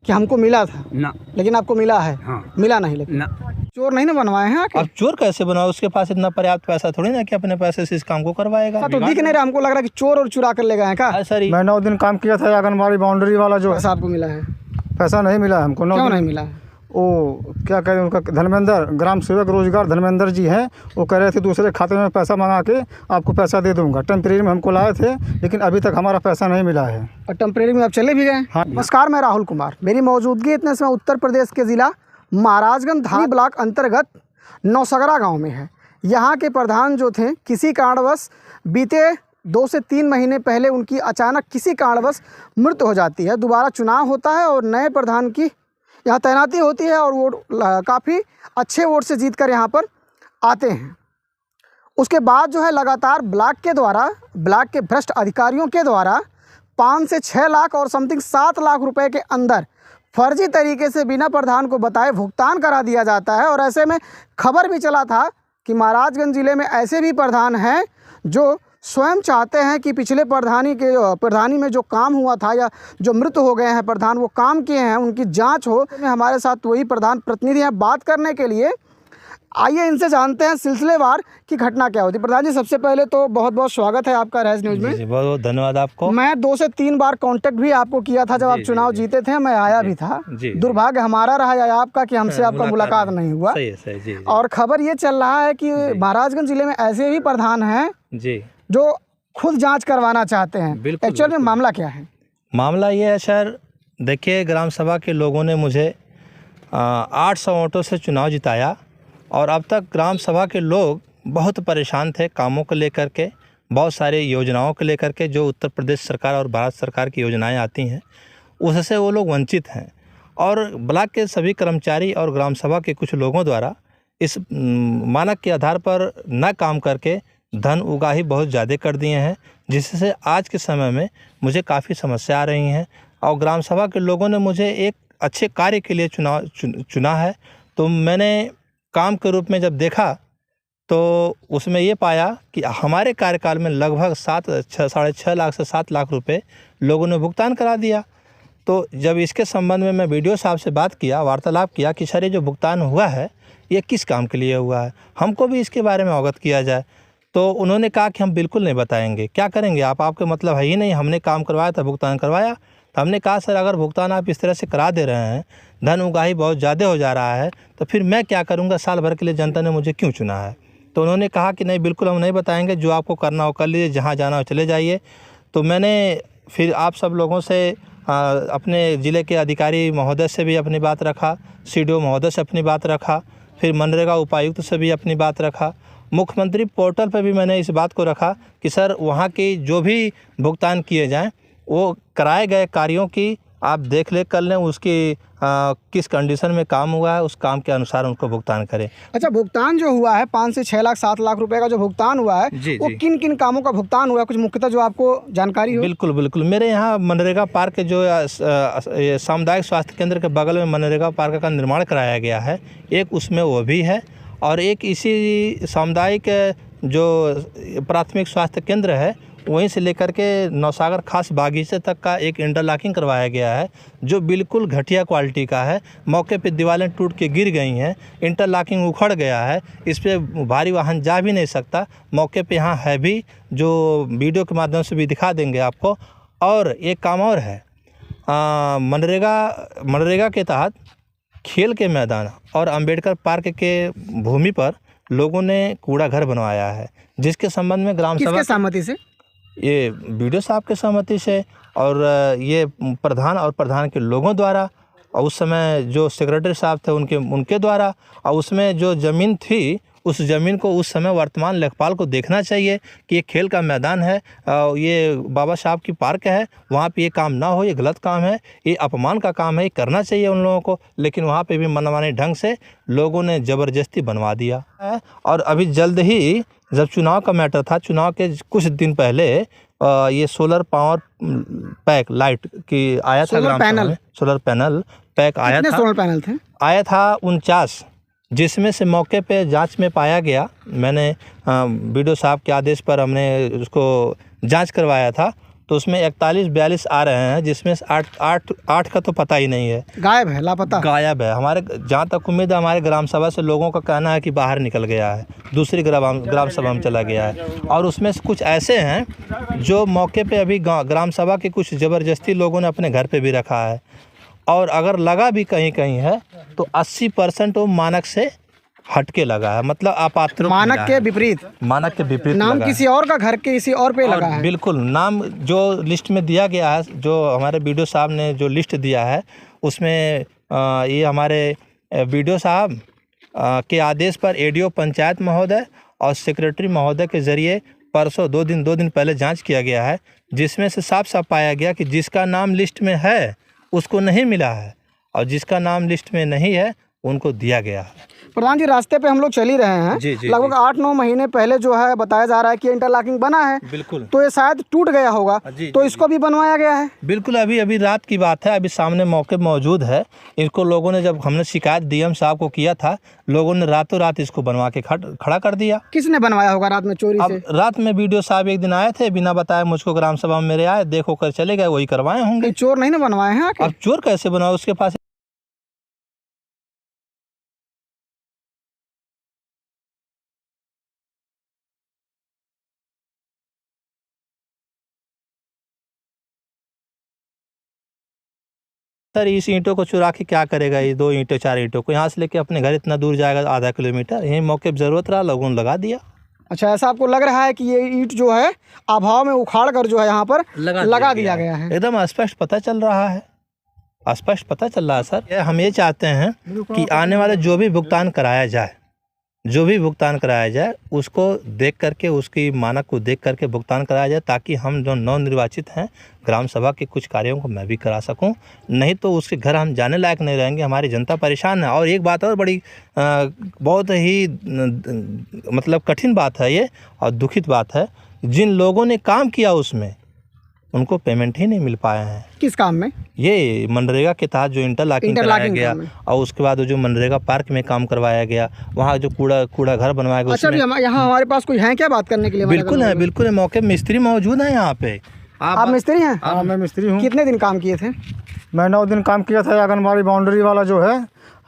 कि हमको मिला था ना, लेकिन आपको मिला है? हाँ, मिला नहीं लेकिन ना। चोर नहीं ना बनवाए हैं आके? अब चोर कैसे बनाओ, उसके पास इतना पर्याप्त पैसा थोड़ी ना कि अपने पैसे से इस काम को करवाएगा। तो दिख नहीं रहा, हमको लग रहा है कि चोर और चुरा कर ले गए हैं का? सर मैं 9 दिन काम किया था आंगनबाड़ी बाउंड्री वाला जो पैसा आपको मिला है? पैसा नहीं मिला हमको। 9 क्यों दिन नहीं मिला है? वो क्या कहें, उनका धर्मेंद्र ग्राम सेवक रोजगार धर्मेंद्र जी हैं, वो कह रहे थे दूसरे खाते में पैसा मंगा के आपको पैसा दे दूंगा। टेम्परेरी में हमको लाए थे लेकिन अभी तक हमारा पैसा नहीं मिला है। और टेम्परेरी में आप चले भी गए? हाँ। नमस्कार, मैं राहुल कुमार। मेरी मौजूदगी इतने समय उत्तर प्रदेश के ज़िला महाराजगंज धानी ब्लॉक अंतर्गत नौसगरा गाँव में है। यहाँ के प्रधान जो थे, किसी कारणवश बीते 2 से 3 महीने पहले उनकी अचानक किसी कारणवश मृत्यु हो जाती है। दोबारा चुनाव होता है और नए प्रधान की यहाँ तैनाती होती है और वोट काफ़ी अच्छे वोट से जीतकर यहाँ पर आते हैं। उसके बाद जो है लगातार ब्लॉक के भ्रष्ट अधिकारियों के द्वारा 5 से 6 लाख और समथिंग 7 लाख रुपए के अंदर फर्जी तरीके से बिना प्रधान को बताए भुगतान करा दिया जाता है। और ऐसे में खबर भी चला था कि महाराजगंज ज़िले में ऐसे भी प्रधान हैं जो स्वयं चाहते हैं कि पिछले प्रधानी में जो काम हुआ था या जो मृत हो गए हैं प्रधान, वो काम किए हैं, उनकी जांच हो। हमारे साथ वही प्रधान प्रतिनिधि हैं बात करने के लिए। आइए इनसे जानते हैं सिलसिलेवार की घटना क्या होती है। प्रधान जी, सबसे पहले तो बहुत बहुत स्वागत है आपका रहस्य न्यूज़ में। जी, बहुत बहुत धन्यवाद आपको। मैं 2 से 3 बार कांटेक्ट भी आपको किया था जब आप चुनाव जीते थे, मैं आया भी था। दुर्भाग्य हमारा रहा या आपका कि हमसे आपका मुलाकात नहीं हुआ। सही। और खबर ये चल रहा है कि महाराजगंज जिले में ऐसे भी प्रधान हैं जी जो खुद जांच करवाना चाहते हैं। एक्चुअल में मामला क्या है? मामला ये है सर, देखिए ग्राम सभा के लोगों ने मुझे 800 वोटों से चुनाव जिताया और अब तक ग्राम सभा के लोग बहुत परेशान थे कामों को लेकर के, बहुत सारे योजनाओं को लेकर के जो उत्तर प्रदेश सरकार और भारत सरकार की योजनाएं आती हैं उससे वो लोग वंचित हैं। और ब्लॉक के सभी कर्मचारी और ग्राम सभा के कुछ लोगों द्वारा इस मानक के आधार पर न काम करके धन उगाही बहुत ज़्यादा कर दिए हैं, जिससे आज के समय में मुझे काफ़ी समस्या आ रही हैं। और ग्राम सभा के लोगों ने मुझे एक अच्छे कार्य के लिए चुना है। तो मैंने काम के रूप में जब देखा तो उसमें ये पाया कि हमारे कार्यकाल में लगभग 6.5 लाख से 7 लाख रुपए लोगों ने भुगतान करा दिया। तो जब इसके संबंध में मैं वीडियो साहब से बात किया, वार्तालाप किया कि सर ये जो भुगतान हुआ है ये किस काम के लिए हुआ है, हमको भी इसके बारे में अवगत किया जाए। तो उन्होंने कहा कि हम बिल्कुल नहीं बताएंगे। क्या करेंगे आप, आपके मतलब है ही नहीं, हमने काम करवाया था, भुगतान करवाया। तो हमने कहा सर अगर भुगतान आप इस तरह से करा दे रहे हैं, धन उगाही बहुत ज़्यादा हो जा रहा है, तो फिर मैं क्या करूँगा, साल भर के लिए जनता ने मुझे क्यों चुना है। तो उन्होंने कहा कि नहीं बिल्कुल हम नहीं बताएंगे, जो आपको करना हो कर लीजिए, जहाँ जाना हो चले जाइए। तो मैंने फिर आप सब लोगों से अपने ज़िले के अधिकारी महोदय से भी अपनी बात रखा, CDO महोदय से अपनी बात रखा, फिर मनरेगा उपायुक्त से भी अपनी बात रखा, मुख्यमंत्री पोर्टल पर भी मैंने इस बात को रखा कि सर वहाँ की जो भी भुगतान किए जाएं वो कराए गए कार्यों की आप देख ले कर लें, उसकी किस कंडीशन में काम हुआ है उस काम के अनुसार उनको भुगतान करें। अच्छा, भुगतान जो हुआ है 5 से 6 लाख 7 लाख रुपए का जो भुगतान हुआ है वो किन किन कामों का भुगतान हुआ है, कुछ मुख्यतः जो आपको जानकारी हो? बिल्कुल मेरे यहाँ मनरेगा पार्क जो सामुदायिक स्वास्थ्य केंद्र के बगल में मनरेगा पार्क का निर्माण कराया गया है, एक उसमें वो भी है। और एक इसी सामुदायिक जो प्राथमिक स्वास्थ्य केंद्र है वहीं से लेकर के नौसागर खास बागीचे तक का एक इंटरलॉकिंग करवाया गया है जो बिल्कुल घटिया क्वालिटी का है। मौके पे दीवारें टूट के गिर गई हैं, इंटरलॉकिंग उखड़ गया है, इस पे भारी वाहन जा भी नहीं सकता। मौके पे यहाँ है भी, जो वीडियो के माध्यम से भी दिखा देंगे आपको। और एक काम और है, मनरेगा के तहत खेल के मैदान और अंबेडकर पार्क के भूमि पर लोगों ने कूड़ा घर बनवाया है, जिसके संबंध में ग्राम सभा किसके सहमति से? ये वीडियो साहब के सहमति से और ये प्रधान और प्रधान के लोगों द्वारा और उस समय जो सेक्रेटरी साहब थे उनके द्वारा। और उसमें जो ज़मीन थी उस ज़मीन को उस समय वर्तमान लेखपाल को देखना चाहिए कि ये खेल का मैदान है, ये बाबा साहब की पार्क है, वहाँ पे ये काम ना हो, ये गलत काम है, ये अपमान का काम है, ये करना चाहिए उन लोगों को। लेकिन वहाँ पे भी मनमाने ढंग से लोगों ने ज़बरदस्ती बनवा दिया है। और अभी जल्द ही जब चुनाव का मैटर था, चुनाव के कुछ दिन पहले ये सोलर पावर पैक लाइट की आया था, सोलर पैनल पैक आया था। सोलर पैनल थे? आया था 49, जिसमें से मौके पे जांच में पाया गया, मैंने वीडियो साहब के आदेश पर हमने उसको जांच करवाया था, तो उसमें 41-42 आ रहे हैं, जिसमें से आठ का तो पता ही नहीं है, गायब है, लापता। गायब है। हमारे जहाँ तक उम्मीद है, हमारे ग्राम सभा से लोगों का कहना है कि बाहर निकल गया है, दूसरी ग्राम सभा में चला गया है। और उसमें से कुछ ऐसे हैं जो मौके पे अभी ग्राम सभा के कुछ ज़बरदस्ती लोगों ने अपने घर पे भी रखा है, और अगर लगा भी कहीं कहीं है तो 80% वो मानक से हटके लगा है, मतलब अपात्र मानक के विपरीत, मानक के विपरीत नाम लगा है। किसी और का घर के किसी और पे लगा और है। बिल्कुल नाम जो लिस्ट में दिया गया है, जो हमारे बीडीओ साहब ने जो लिस्ट दिया है, उसमें ये हमारे बीडीओ साहब के आदेश पर एडीओ पंचायत महोदय और सेक्रेटरी महोदय के ज़रिए परसों 2 दिन पहले जांच किया गया है, जिसमें से साफ साफ पाया गया कि जिसका नाम लिस्ट में है उसको नहीं मिला है, और जिसका नाम लिस्ट में नहीं है उनको दिया गया है। प्रधान जी, रास्ते पे हम लोग चल ही रहे हैं। जी, जी, लगभग 8-9 महीने पहले जो है बताया जा रहा है कि इंटरलॉकिंग बना है, बिल्कुल। तो ये शायद टूट गया होगा, जी, तो जी, इसको भी बनवाया गया है। बिल्कुल, अभी रात की बात है, अभी सामने मौके मौजूद है। इनको लोगों ने, जब हमने शिकायत डीएम साहब को किया था, लोगों ने रातों रात इसको बनवा के खड़ा कर दिया। किसने बनवाया होगा रात में चोरी से? अब रात में बीडीओ साहब एक दिन आए थे, बिना बताए मुझको ग्राम सभा में मेरे आए, देखो कर चले गए, वही करवाए होंगे। चोर नहीं ना बनवाए हैं आके? अब चोर कैसे बनाओ, उसके पास सर इस ईंटों को चुरा के क्या करेगा? ये 2 ईंटों 4 ईंटों को यहाँ से लेके अपने घर इतना दूर जाएगा, आधा किलोमीटर, यहीं मौके पर ज़रूरत रहा, लोगों ने लगा दिया। अच्छा, ऐसा आपको लग रहा है कि ये ईंट जो है अभाव में उखाड़ कर जो है यहाँ पर लगा दिया गया है? एकदम स्पष्ट पता चल रहा है, स्पष्ट पता चल रहा है सर। हम ये चाहते हैं कि आने वाले जो भी भुगतान कराया जाए, उसको देख करके, उसकी मानक को देख करके भुगतान कराया जाए, ताकि हम जो नवनिर्वाचित हैं ग्राम सभा के कुछ कार्यों को मैं भी करा सकूं। नहीं तो उसके घर हम जाने लायक नहीं रहेंगे, हमारी जनता परेशान है। और एक बात और बड़ी बहुत ही मतलब कठिन बात है ये, और दुखित बात है, जिन लोगों ने काम किया उसमें उनको पेमेंट ही नहीं मिल पाए हैं। किस काम में? ये मनरेगा के तहत जो इंटरलॉकिंग कराया गया, और उसके बाद जो मनरेगा पार्क में काम करवाया गया, वहाँ जो कूड़ा घर बनवाया गया। अच्छा, यहाँ हमारे पास कोई है क्या बात करने के लिए? बिल्कुल है, बिल्कुल है, मौके मिस्त्री मौजूद है यहाँ पे। आप मिस्त्री हैं? हाँ, मैं मिस्त्री हूँ। कितने दिन काम किए थे? मैं 9 दिन काम किया था। आंगनबाड़ी बाउंड्री वाला जो है,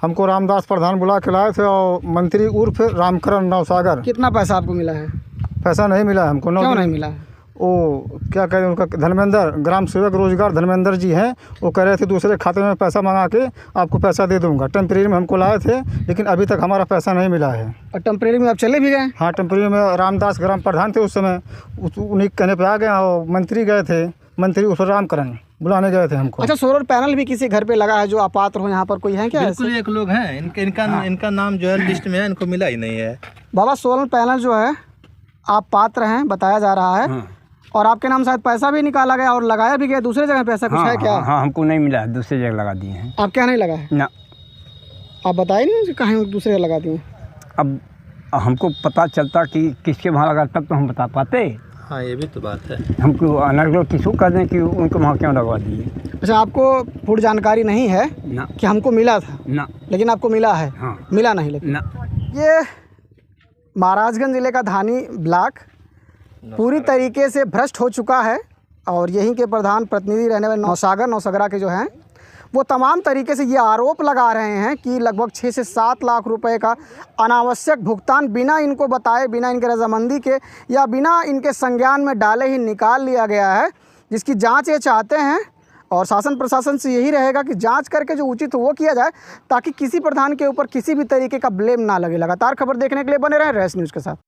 हमको रामदास प्रधान बुला के लाए थे, और मंत्री उर्फ रामकरण नौसागर। कितना पैसा आपको मिला है? पैसा नहीं मिला हमको। क्यों नहीं मिला है? वो क्या कहते हैं, उनका धर्मेंद्र, ग्राम सेवक रोजगार धर्मेंद्र जी हैं, वो कह रहे थे दूसरे खाते में पैसा मंगा के आपको पैसा दे दूंगा। टेम्परेरी में हमको लाए थे, लेकिन अभी तक हमारा पैसा नहीं मिला है। और टेम्परेरी में आप चले भी गए? हाँ, टेम्परेरी में रामदास ग्राम प्रधान थे उस समय, उन्हीं के कहने पर आ गए। और मंत्री गए थे, मंत्री उस रामकरण बुलाने गए थे हमको। अच्छा, सोलर पैनल भी किसी घर पे लगा है जो अपात्र हो? यहाँ पर कोई है क्या? बिल्कुल, एक लोग हैं, इनका नाम जो है लिस्ट में है, इनको मिला ही नहीं है। बाबा, सोलर पैनल जो है आप पात्र हैं बताया जा रहा है, और आपके नाम शायद पैसा भी निकाला गया और लगाया भी गया दूसरे जगह, पैसा कुछ है क्या? हाँ, हमको नहीं मिला है, दूसरी जगह लगा दिए हैं। आप क्या नहीं लगा है ना? आप बताए नहीं कहीं दूसरे जगह लगा दिए? अब हमको पता चलता कि किसके वहाँ लगा, तब तो हम बता पाते। हाँ, ये भी तो बात है। हमको अलग लोग किसको कह दें कि उनको वहाँ क्यों लगवा दिए। अच्छा, आपको पूरी जानकारी नहीं है ना कि हमको मिला था? ना। लेकिन आपको मिला है? हाँ। मिला नहीं लेकिन ना। ये महाराजगंज ज़िले का धानी ब्लॉक पूरी तरीके से भ्रष्ट हो चुका है, और यहीं के प्रधान प्रतिनिधि रहने वाले नौसगरा के जो हैं, वो तमाम तरीके से ये आरोप लगा रहे हैं कि लगभग 6 से 7 लाख रुपए का अनावश्यक भुगतान बिना इनको बताए, बिना इनके रजामंदी के, या बिना इनके संज्ञान में डाले ही निकाल लिया गया है, जिसकी जांच ये चाहते हैं। और शासन प्रशासन से यही रहेगा कि जांच करके जो उचित वो किया जाए, ताकि किसी प्रधान के ऊपर किसी भी तरीके का ब्लेम ना लगे। लगातार खबर देखने के लिए बने रहें रेस न्यूज़ के साथ।